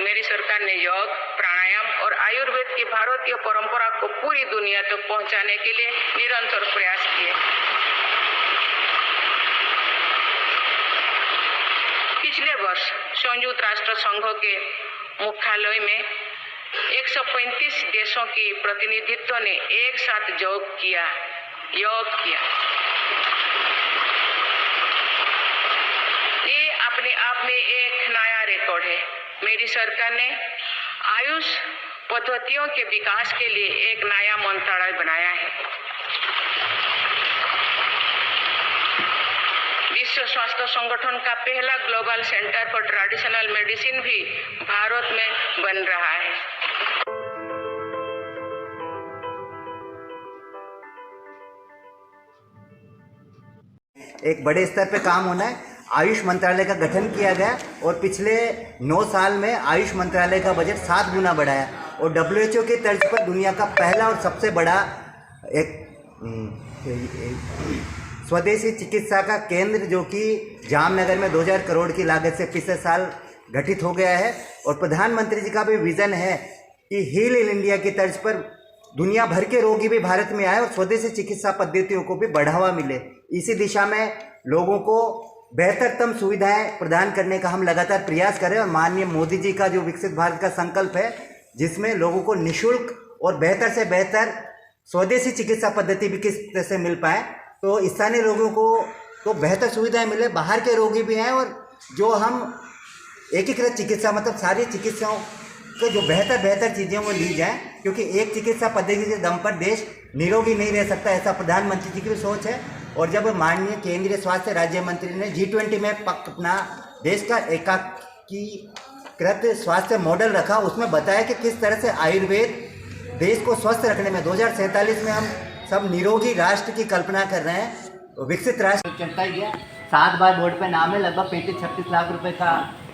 मेरी सरकार ने योग, प्राणायाम और आयुर्वेद की भारतीय परंपरा को पूरी दुनिया तक पहुंचाने के लिए निरंतर प्रयास किए। पिछले वर्ष संयुक्त राष्ट्र संघ के मुख्यालय में 135 देशों की प्रतिनिधित्व ने एक साथ योग किया। ये अपने आप में एक नया रिकॉर्ड है। मेरी सरकार ने आयुष पद्धतियों के विकास के लिए एक नया मंत्रालय बनाया है। विश्व स्वास्थ्य संगठन का पहला global centre for traditional medicine भी भारत में बन रहा है। एक बड़े स्तर पे काम होना है। आयुष मंत्रालय का गठन किया गया और पिछले 9 साल में आयुष मंत्रालय का बजट 7 गुना बढ़ाया और WHO के तर्ज पर दुनिया का पहला और सबसे बड़ा एक स्वदेशी चिकित्सा का केंद्र जो कि जामनगर में 2000 करोड़ की लागत से पिछले साल गठित हो गया है। और प्रधानमंत्री जी का भी विजन है कि हील इन इंडिया की तर्ज पर दुनिया भर के रोगी भी भारत में आए और स्वदेशी चिकित्सा पद्धतियों को भी बढ़ावा मिले। इसी दिशा में लोगों को बेहतरतम सुविधाएं प्रदान करने का हम लगातार प्रयास करें। और माननीय मोदी जी का जो विकसित भारत का संकल्प है, जिसमें लोगों को निःशुल्क और बेहतर से बेहतर स्वदेशी चिकित्सा पद्धति भी किस तरह से मिल पाए, तो स्थानीय लोगों को तो बेहतर सुविधाएं मिले, बाहर के रोगी भी हैं, और जो हम एकीकृत चिकित्सा मतलब सारी चिकित्साओं को जो बेहतर चीज़ों को ली जाए, क्योंकि एक चिकित्सा पद्धति के दम पर देश निरोगी नहीं रह सकता, ऐसा प्रधानमंत्री जी की भी सोच है। और जब माननीय केंद्रीय स्वास्थ्य राज्य मंत्री ने G20 में अपना देश का एकीकृत स्वास्थ्य मॉडल रखा, उसमें बताया कि किस तरह से आयुर्वेद देश को स्वस्थ रखने में 2047 में हम सब निरोगी राष्ट्र की कल्पना कर रहे हैं। विकसित राष्ट्र चलता ही गया। 7 बार बोर्ड पे नाम है, लगभग 35-36 लाख रुपए का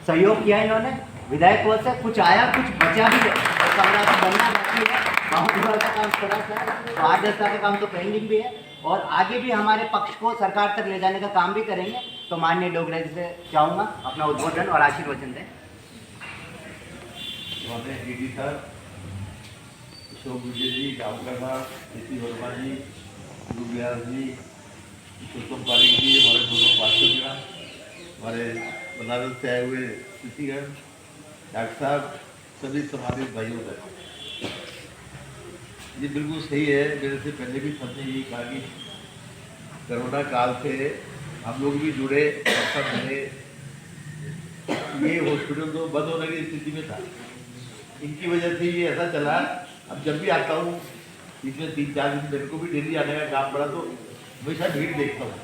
सहयोग किया इन्होंने विधायकों से। कुछ आया, कुछ बचा भी है, कमरा तो बनना बाकी है, बाउंड्री का काम थोड़ा सा, पारदर्शिता का काम तो पेंडिंग भी है, और आगे भी हमारे पक्ष को सरकार तक ले जाने का काम भी करेंगे। तो माननीय डोगरा जी से चाहूँगा अपना उद्बोधन और आशीर्वचन दें। डीडी सर, अशोक विजय जी, गाँवकर साहब, नीति वर्मा जी, गुरु व्यास जी, पुरुषोत्तम पारिक जी, हमारे दोनों पार्षदगण, हमारे बनारस से आए हुए स्थितिगण, डॉक्टर साहब, सभी सम्मानित भाइयों बहनों, ये बिल्कुल सही है। मेरे से पहले भी सबने यही कहा कि कोरोना काल से हम लोग भी जुड़े, सब मिले। ये हॉस्पिटल तो बंद होने की स्थिति में था, इनकी वजह से ये ऐसा चला। अब जब भी आता हूँ, इसमें 3-4 दिन मेरे को भी डेली आने का काम पड़ा, तो हमेशा भीड़ देखता हूँ।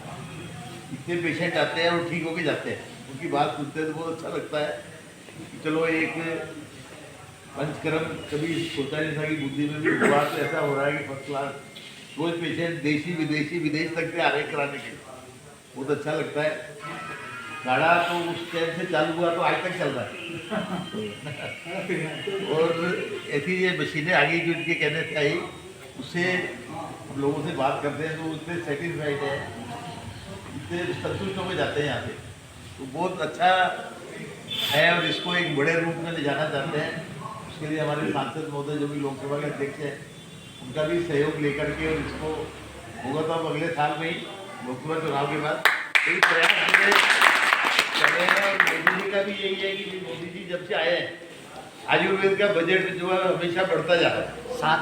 इतने पेशेंट आते हैं और ठीक होके जाते हैं, उनकी बात सुनते हैं तो बहुत अच्छा लगता है कि चलो एक पंचकर्म कभी सोचा नहीं था कि बुद्धि में भी हुआ, तो ऐसा हो रहा है कि फर्स्ट क्लास रोज पेशेंट देशी विदेश तक से आ रहे कराने के लिए, बहुत अच्छा लगता है। गाड़ा तो उस टाइम से चालू हुआ तो आज तक चल रहा है। और ऐसी ये मशीनें आ गई जो इनके कहने से आई, उससे हम लोगों से बात करते हैं तो उससे सेटिस्फाइड है, इससे संतुष्ट होकर जाते हैं यहाँ से, तो बहुत अच्छा है। और इसको एक बड़े रूप में ले जाना चाहते हैं, उसके लिए हमारे सांसद महोदय जो भी लोकसभा के अध्यक्ष हैं, उनका भी सहयोग लेकर के, और इसको होगा तो अब अगले साल में ही लोकसभा चुनाव के बाद कई प्रयास कर रहे हैं। और मोदी जी का भी यही है कि मोदी जी जब से आए हैं, आयुर्वेद का बजट जो है हमेशा बढ़ता जा रहा है। 7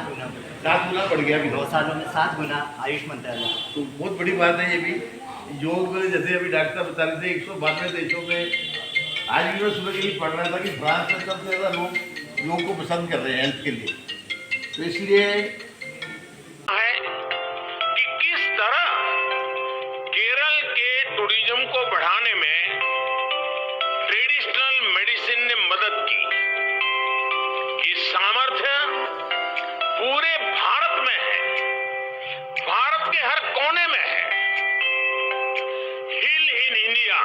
गुना बढ़ गया अभी 2 सालों में 7 गुना आयुष मंत्रालय। तो बहुत बड़ी बात है ये भी। योग जैसे अभी डॉक्टर बता रहे थे 192 देशों में, आज भी मैं सुबह के लिए पढ़ रहा था कि फ्रांस में सबसे ज़्यादा लोग योग को पसंद कर रहे हैं हेल्थ के लिए। तो इसलिए है कि किस तरह केरल के टूरिज्म को बढ़ाने में ट्रेडिशनल मेडिसिन ने मदद की। ये सामर्थ्य पूरे भारत में है, भारत के हर कोने में है। हील इन इंडिया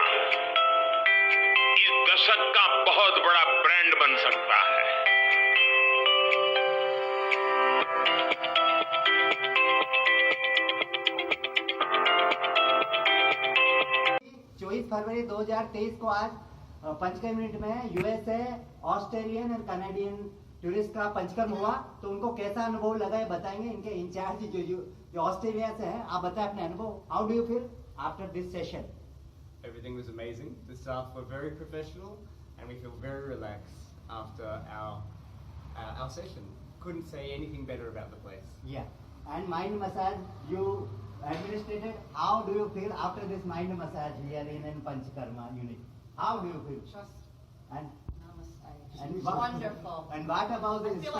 इस दशक का बहुत बड़ा ब्रांड बन सकता है। 24 फरवरी 2023 को आज 5 मिनट में USA Australian and Canadian tourist का पंचकर्म हुआ, तो उनको कैसा अनुभव लगा ये बताएंगे इनके इंचार्ज जो ऑस्ट्रेलिया से हैं। आप बताएं अपने अनुभव, how do you feel after this session? Everything was amazing. The staff were very professional, and we feel very relaxed after our session. Couldn't say anything better about the place. Yeah. And mind massage you administrated. How do you feel after this mind massage here in Panchkarma unit? How do you feel? Just And namaste. and Wonderful. And what about this?